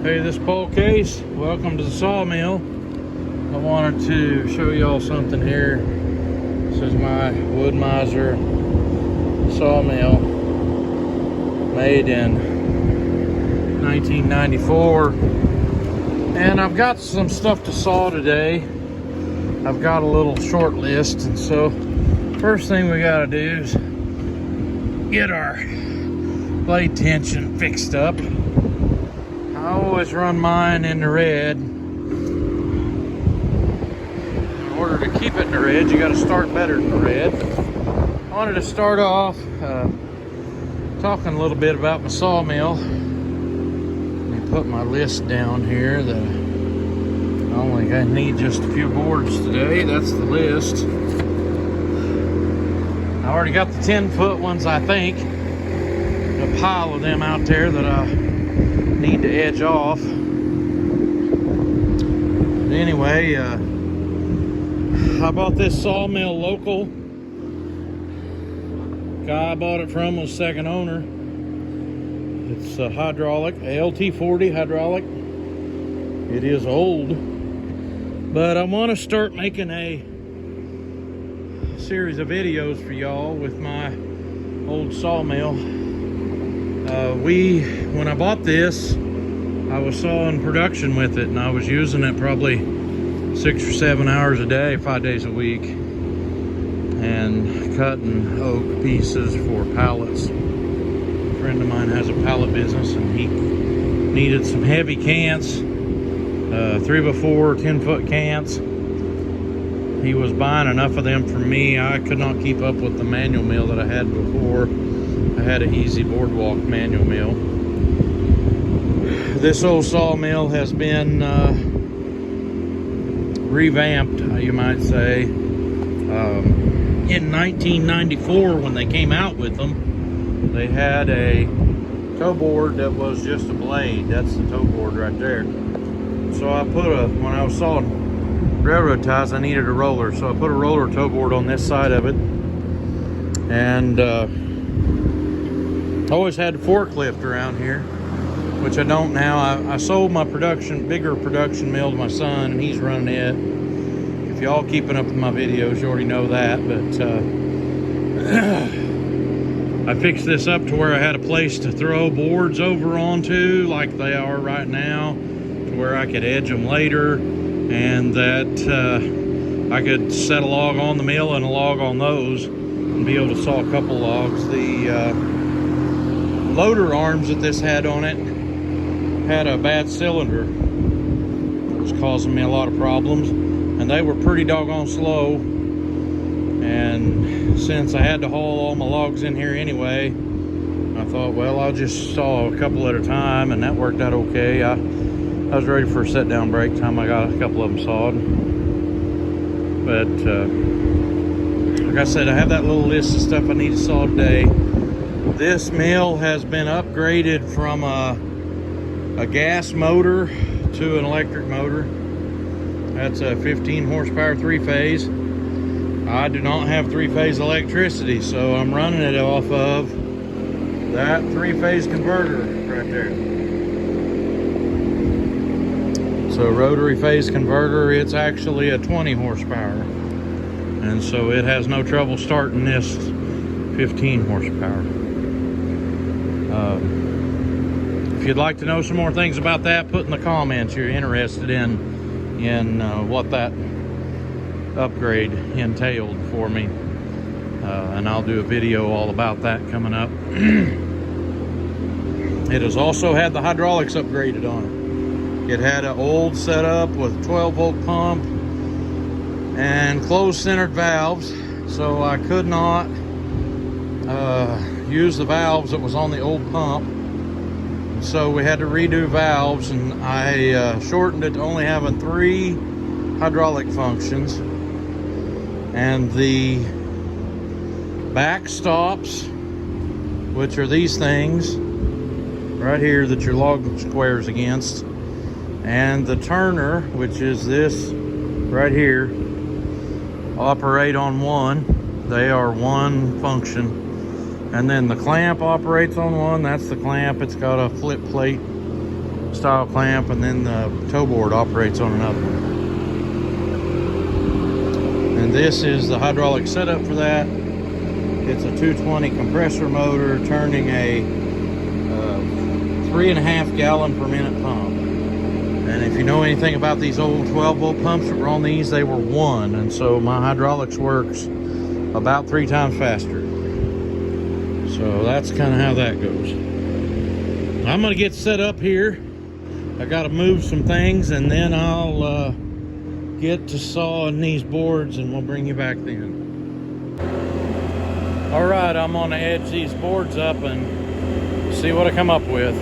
Hey, this is Paul Case. Welcome to the sawmill. I wanted to show y'all something here. This is my Wood-Mizer sawmill, made in 1994. And I've got some stuff to saw today. I've got a little short list, and so first thing we gotta do is get our blade tension fixed up. I always run mine in the red. In order to keep it in the red, you got to start better than the red. I wanted to start off talking a little bit about my sawmill. Let me put my list down here that I only need just a few boards today. That's the list. I already got the 10-foot ones, I think. A pile of them out there that I need to edge off. Anyway, I bought this sawmill local. Guy I bought it from was second owner. It's a hydraulic, a LT40 hydraulic. It is old, but I want to start making a series of videos for y'all with my old sawmill. When I bought this, I was sawing production with it, and I was using it probably 6 or 7 hours a day, 5 days a week, and cutting oak pieces for pallets. A friend of mine has a pallet business, and he needed some heavy cants, 3x4 10-foot cants. He was buying enough of them for me. I could not keep up with the manual mill that I had before. I had an easy boardwalk manual mill. This old sawmill has been revamped, you might say. In 1994, when they came out with them, they had a toe board that was just a blade. That's the toe board right there. So I put when I was sawing railroad ties, I needed a roller. So I put a roller toe board on this side of it. And I always had a forklift around here, which I don't now. I sold my bigger production mill to my son, and he's running it. If y'all keeping up with my videos, you already know that. But I fixed this up to where I had a place to throw boards over onto, like they are right now, to where I could edge them later, and that I could set a log on the mill and a log on those, and be able to saw a couple logs. The loader arms that this had on it had a bad cylinder. It was causing me a lot of problems, and they were pretty doggone slow. And since I had to haul all my logs in here anyway, I thought, well, I'll just saw a couple at a time, and that worked out okay. I was ready for a set down break time. I got a couple of them sawed. But like I said, I have that little list of stuff I need to saw today. This mill has been upgraded from a gas motor to an electric motor. That's a 15 horsepower 3-phase. I do not have 3-phase electricity, so I'm running it off of that 3-phase converter right there. So rotary phase converter, it's actually a 20 horsepower. And so it has no trouble starting this 15 horsepower. If you'd like to know some more things about that, put in the comments you're interested in what that upgrade entailed for me, and I'll do a video all about that coming up. It has also had the hydraulics upgraded on it. It had an old setup with a 12-volt pump and closed-centered valves, so I could not use the valves that was on the old pump. So we had to redo valves, and I shortened it to only having 3 hydraulic functions. And the back stops, which are these things right here that your log squares against, and the turner, which is this right here, operate on one. They are one function. And then the clamp operates on one. That's the clamp. It's got a flip plate style clamp, and then the tow board operates on another one. And this is the hydraulic setup for that. It's a 220 compressor motor turning a 3.5 gallon per minute pump. And if you know anything about these old 12 volt pumps that were on these, they were 1. And so my hydraulics works about 3 times faster. So that's kind of how that goes. I'm gonna get set up here. I gotta move some things, and then I'll get to sawing these boards, and we'll bring you back then. All right, I'm gonna edge these boards up and see what I come up with.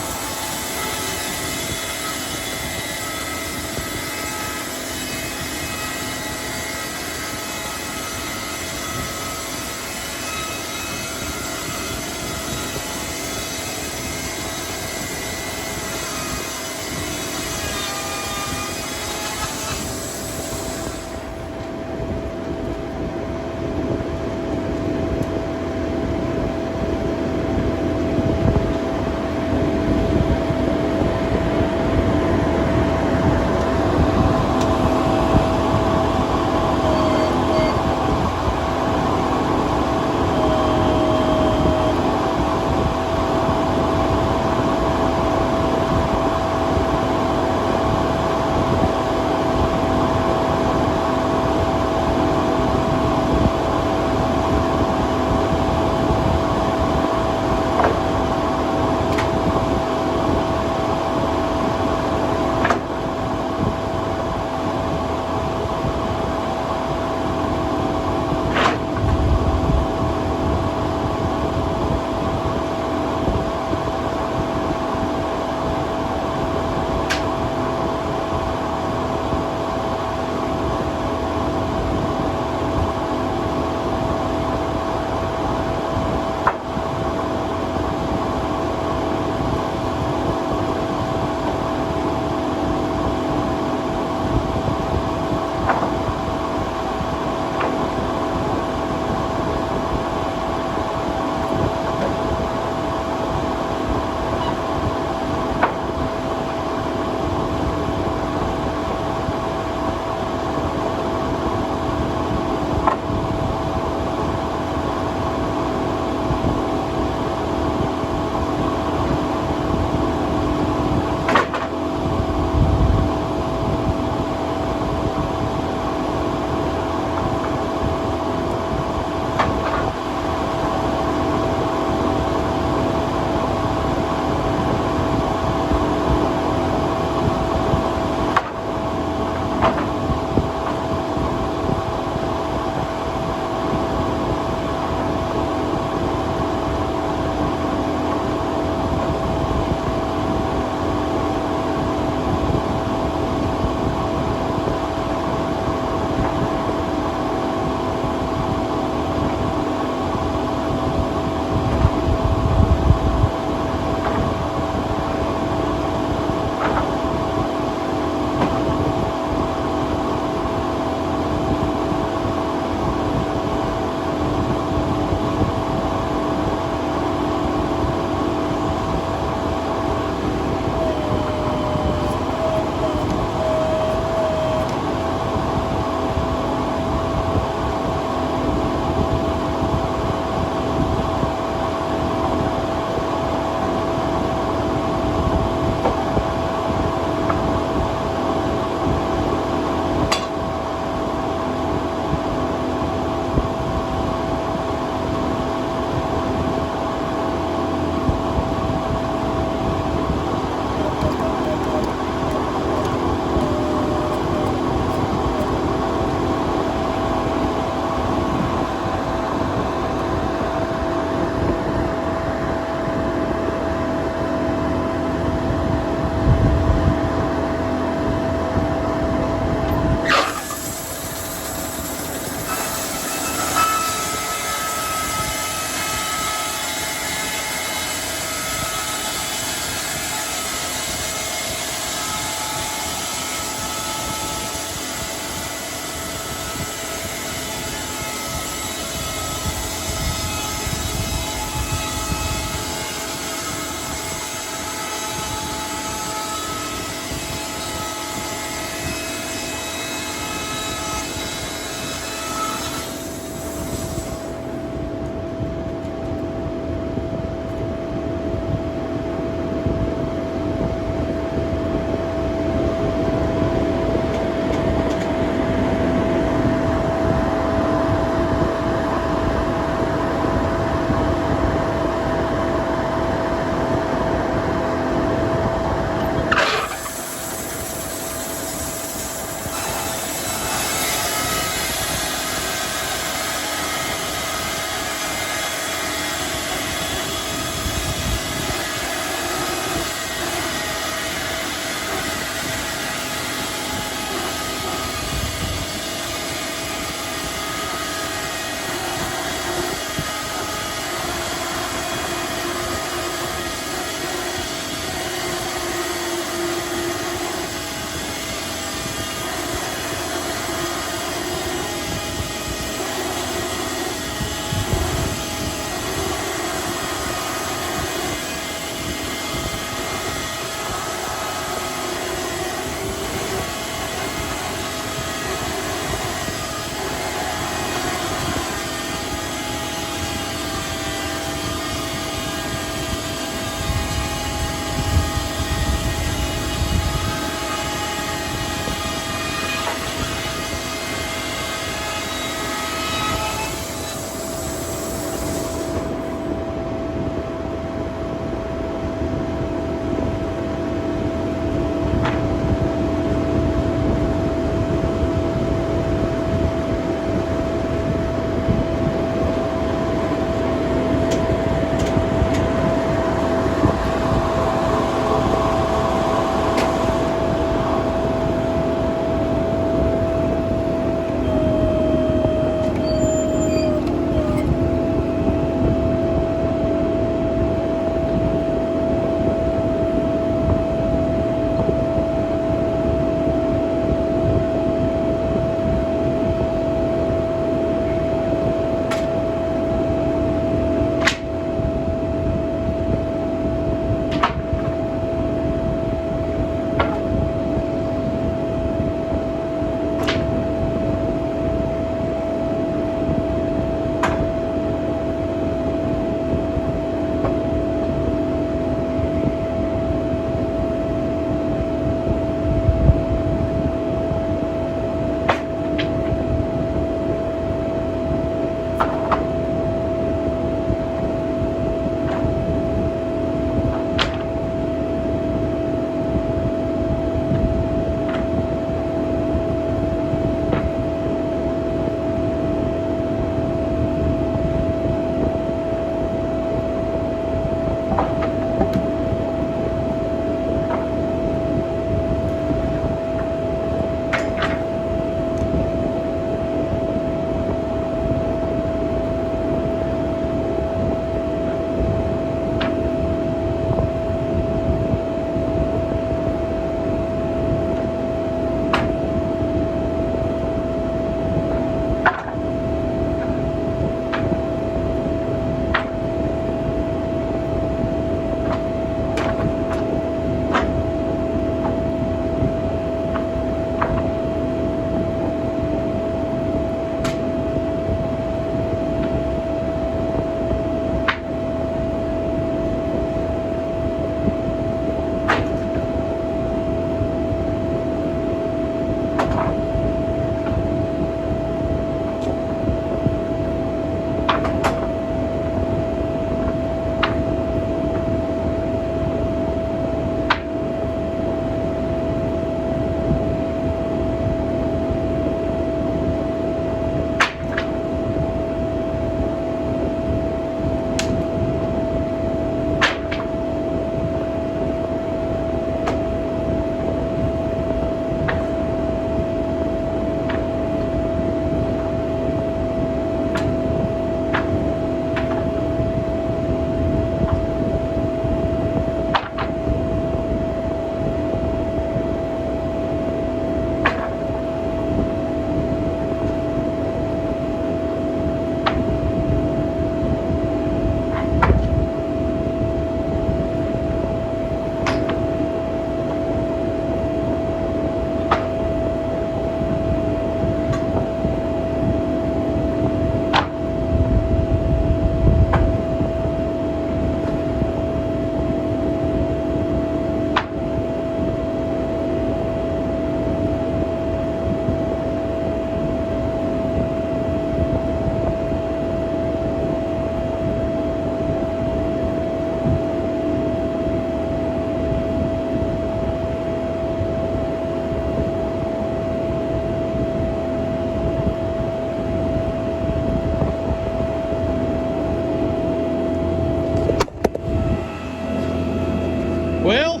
Well,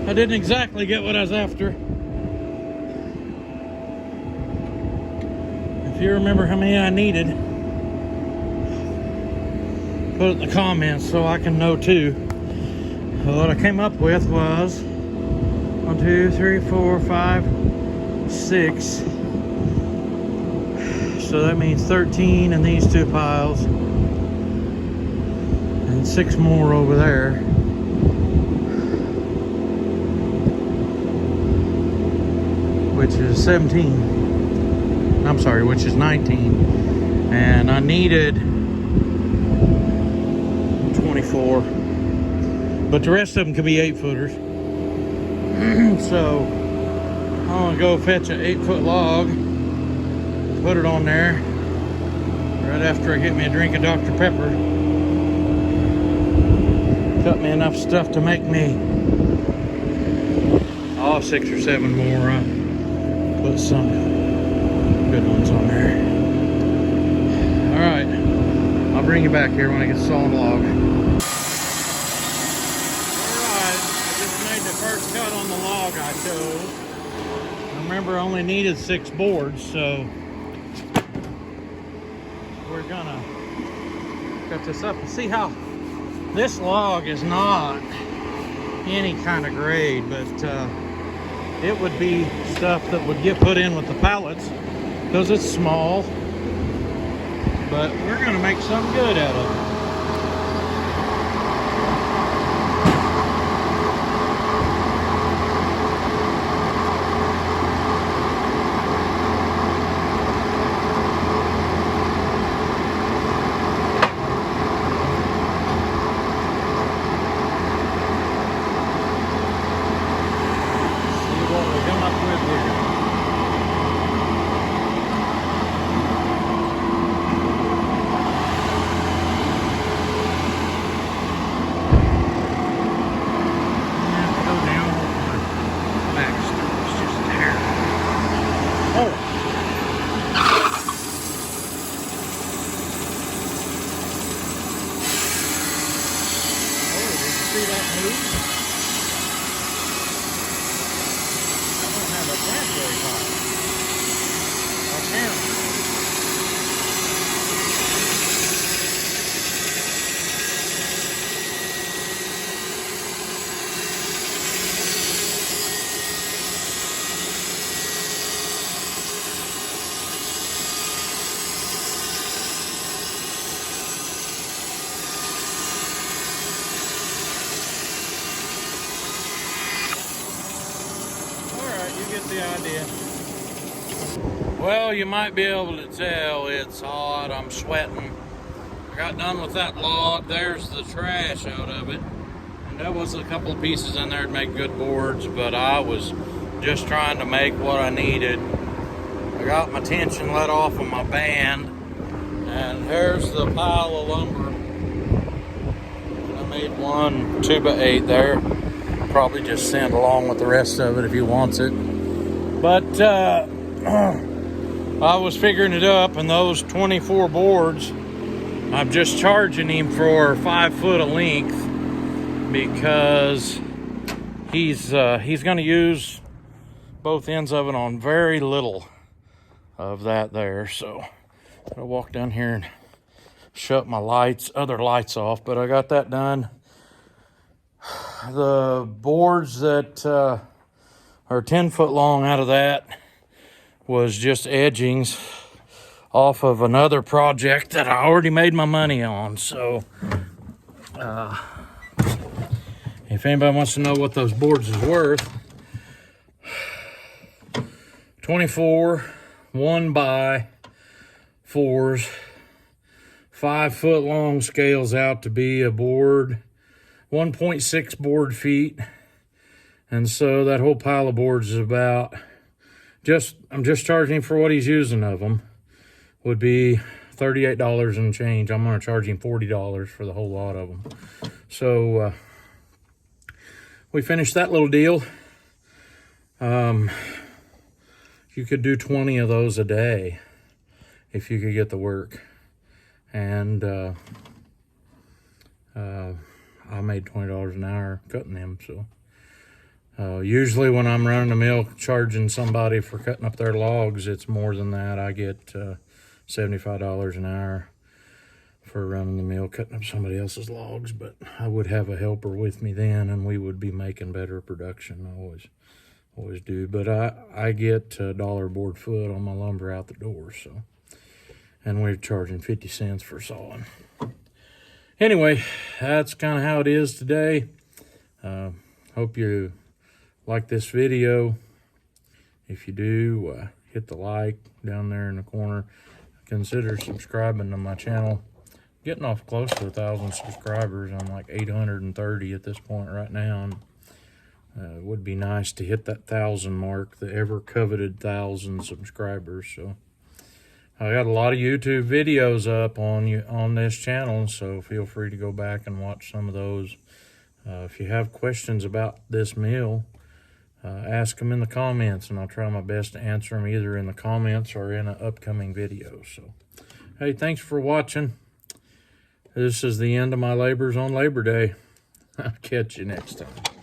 I didn't exactly get what I was after. If you remember how many I needed, put it in the comments so I can know too. So what I came up with was 1, 2, 3, 4, 5, 6. So that means 13 in these two piles, and 6 more over there. Which is 17. I'm sorry, which is 19. And I needed 24. But the rest of them could be 8-footers. So I'm gonna go fetch an 8-foot log, put it on there right after I get me a drink of Dr. Pepper. Cut me enough stuff to make me 6 or 7 more. Put some good ones on there. All right, I'll bring you back here when I get this all on the log. First cut on the log I chose. I remember I only needed 6 boards, so we're gonna cut this up and see how this log is not any kind of grade, but it would be stuff that would get put in with the pallets because it's small, but we're gonna make something good out of it. The idea. Well, you might be able to tell it's hot. I'm sweating. I got done with that log. There's the trash out of it. And there was a couple of pieces in there to make good boards, but I was just trying to make what I needed. I got my tension let off of my band, and here's the pile of lumber. I made one 2x8 there. Probably just send along with the rest of it if he wants it. But I was figuring it up, and those 24 boards, I'm just charging him for 5 foot of length because he's going to use both ends of it on very little of that there. So I'll walk down here and shut my other lights off, but I got that done. The boards that are 10 foot long out of that was just edgings off of another project that I already made my money on. So if anybody wants to know what those boards is worth, 24 1x4s, 5 foot long scales out to be a board, 1.6 board feet. And so that whole pile of boards is about, I'm just charging him for what he's using of them, would be $38 and change. I'm going to charge him $40 for the whole lot of them. So we finished that little deal. You could do 20 of those a day if you could get the work. And I made $20 an hour cutting them. So usually when I'm running a mill charging somebody for cutting up their logs, it's more than that. I get $75 an hour for running the mill cutting up somebody else's logs, but I would have a helper with me then, and we would be making better production. I always do. But I get $1 board foot on my lumber out the door. So, and we're charging 50 cents for sawing. Anyway, that's kind of how it is today. Hope you like this video. If you do, hit the like down there in the corner. Consider subscribing to my channel. Getting off close to 1,000 subscribers. I'm like 830 at this point right now. And, it would be nice to hit that 1,000 mark, the ever coveted 1,000 subscribers. So I got a lot of YouTube videos up on this channel, so feel free to go back and watch some of those. If you have questions about this mill, ask them in the comments, and I'll try my best to answer them either in the comments or in an upcoming video. So, hey, thanks for watching. This is the end of my labors on Labor Day. I'll catch you next time.